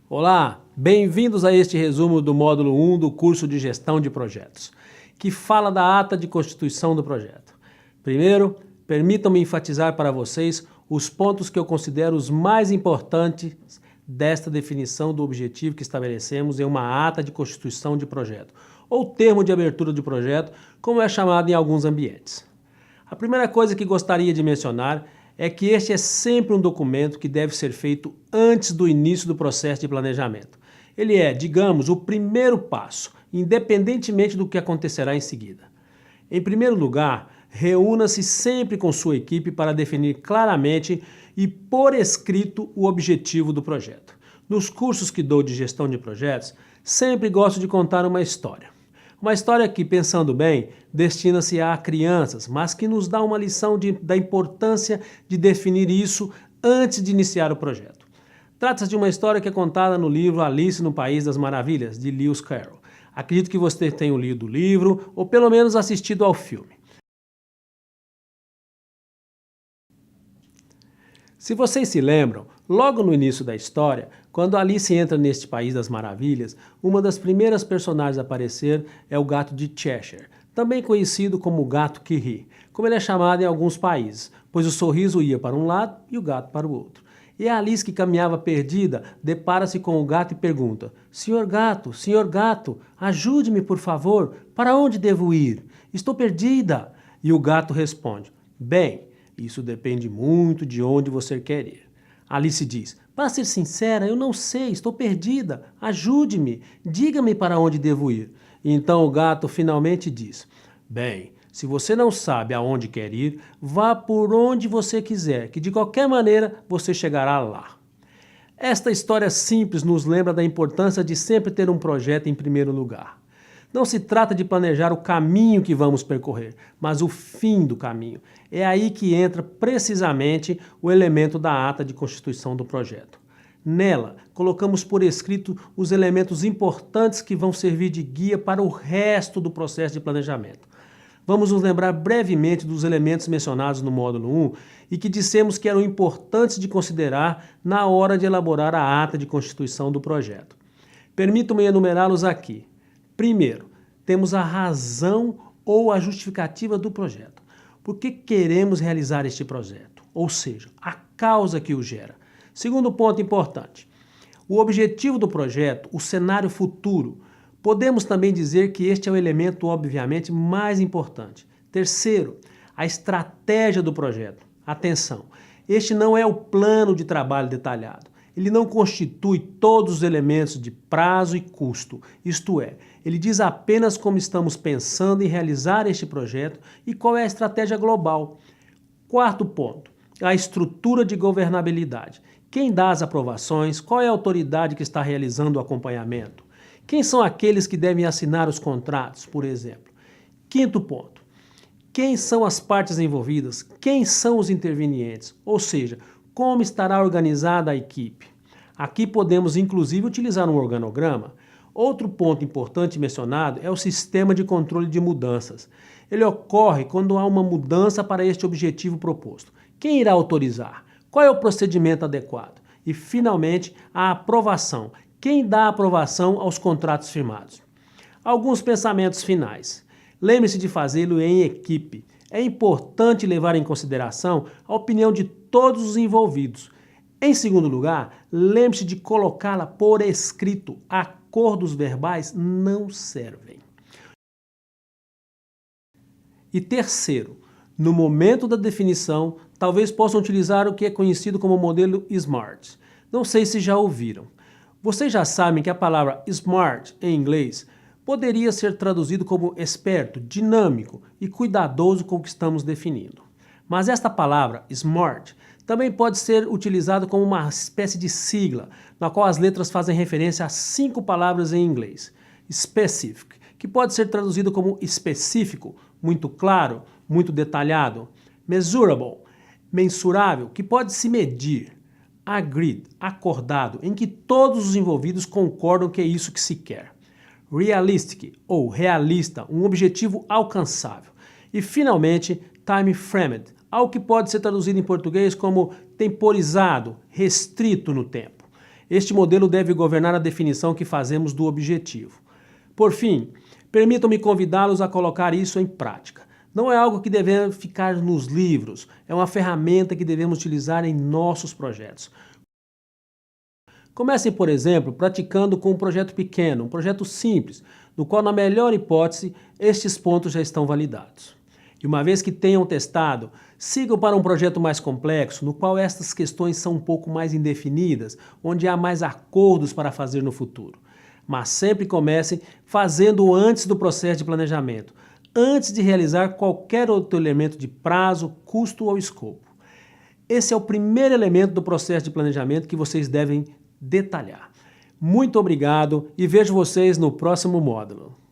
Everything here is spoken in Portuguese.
Olá, bem-vindos a este resumo do módulo 1 do curso de Gestão de Projetos, que fala da ata de constituição do projeto. Primeiro, permitam-me enfatizar para vocês os pontos que eu considero os mais importantes desta definição do objetivo que estabelecemos em uma ata de constituição de projeto, ou termo de abertura de projeto, como é chamado em alguns ambientes. A primeira coisa que gostaria de mencionar é que este é sempre um documento que deve ser feito antes do início do processo de planejamento. Ele é, digamos, o primeiro passo, independentemente do que acontecerá em seguida. Em primeiro lugar, reúna-se sempre com sua equipe para definir claramente e por escrito o objetivo do projeto. Nos cursos que dou de gestão de projetos, sempre gosto de contar uma história. Uma história que, pensando bem, destina-se a crianças, mas que nos dá uma lição da importância de definir isso antes de iniciar o projeto. Trata-se de uma história que é contada no livro Alice no País das Maravilhas, de Lewis Carroll. Acredito que você tenha lido o livro, ou pelo menos assistido ao filme. Se vocês se lembram, logo no início da história, quando Alice entra neste País das Maravilhas, uma das primeiras personagens a aparecer é o gato de Cheshire, também conhecido como o gato que ri, como ele é chamado em alguns países, pois o sorriso ia para um lado e o gato para o outro. E a Alice, que caminhava perdida, depara-se com o gato e pergunta: Senhor gato, ajude-me por favor, para onde devo ir? Estou perdida. E o gato responde: Bem, isso depende muito de onde você quer ir. Alice diz: Para ser sincera, eu não sei, estou perdida. Ajude-me, diga-me para onde devo ir. E então o gato finalmente diz: Bem, se você não sabe aonde quer ir, vá por onde você quiser, que de qualquer maneira você chegará lá. Esta história simples nos lembra da importância de sempre ter um projeto em primeiro lugar. Não se trata de planejar o caminho que vamos percorrer, mas o fim do caminho. É aí que entra precisamente o elemento da ata de constituição do projeto. Nela, colocamos por escrito os elementos importantes que vão servir de guia para o resto do processo de planejamento. Vamos nos lembrar brevemente dos elementos mencionados no módulo 1 e que dissemos que eram importantes de considerar na hora de elaborar a ata de constituição do projeto. Permitam-me enumerá-los aqui. Primeiro, temos a razão ou a justificativa do projeto. Por que queremos realizar este projeto? Ou seja, a causa que o gera. Segundo ponto importante, o objetivo do projeto, o cenário futuro. Podemos também dizer que este é o elemento, obviamente, mais importante. Terceiro, a estratégia do projeto. Atenção, este não é o plano de trabalho detalhado. Ele não constitui todos os elementos de prazo e custo, isto é, ele diz apenas como estamos pensando em realizar este projeto e qual é a estratégia global. Quarto ponto, a estrutura de governabilidade. Quem dá as aprovações, qual é a autoridade que está realizando o acompanhamento? Quem são aqueles que devem assinar os contratos, por exemplo? Quinto ponto, quem são as partes envolvidas? Quem são os intervenientes? Ou seja, como estará organizada a equipe? Aqui podemos inclusive utilizar um organograma. Outro ponto importante mencionado é o sistema de controle de mudanças. Ele ocorre quando há uma mudança para este objetivo proposto. Quem irá autorizar? Qual é o procedimento adequado? E, finalmente, a aprovação. Quem dá a aprovação aos contratos firmados? Alguns pensamentos finais. Lembre-se de fazê-lo em equipe. É importante levar em consideração a opinião de todos os envolvidos. Em segundo lugar, lembre-se de colocá-la por escrito. Acordos verbais não servem. E terceiro, no momento da definição, talvez possam utilizar o que é conhecido como modelo SMART. Não sei se já ouviram. Vocês já sabem que a palavra SMART, em inglês, poderia ser traduzido como esperto, dinâmico e cuidadoso com o que estamos definindo. Mas esta palavra, SMART, também pode ser utilizada como uma espécie de sigla, na qual as letras fazem referência a 5 palavras em inglês. Specific, que pode ser traduzido como específico, muito claro, muito detalhado. Measurable, mensurável, que pode se medir. Agreed, acordado, em que todos os envolvidos concordam que é isso que se quer. Realistic, ou realista, um objetivo alcançável. E, finalmente, time-framed, algo que pode ser traduzido em português como temporizado, restrito no tempo. Este modelo deve governar a definição que fazemos do objetivo. Por fim, permitam-me convidá-los a colocar isso em prática. Não é algo que deve ficar nos livros, é uma ferramenta que devemos utilizar em nossos projetos. Comecem, por exemplo, praticando com um projeto pequeno, um projeto simples, no qual, na melhor hipótese, estes pontos já estão validados. E uma vez que tenham testado, sigam para um projeto mais complexo, no qual estas questões são um pouco mais indefinidas, onde há mais acordos para fazer no futuro. Mas sempre comecem fazendo antes do processo de planejamento, antes de realizar qualquer outro elemento de prazo, custo ou escopo. Esse é o primeiro elemento do processo de planejamento que vocês devem detalhar. Muito obrigado e vejo vocês no próximo módulo.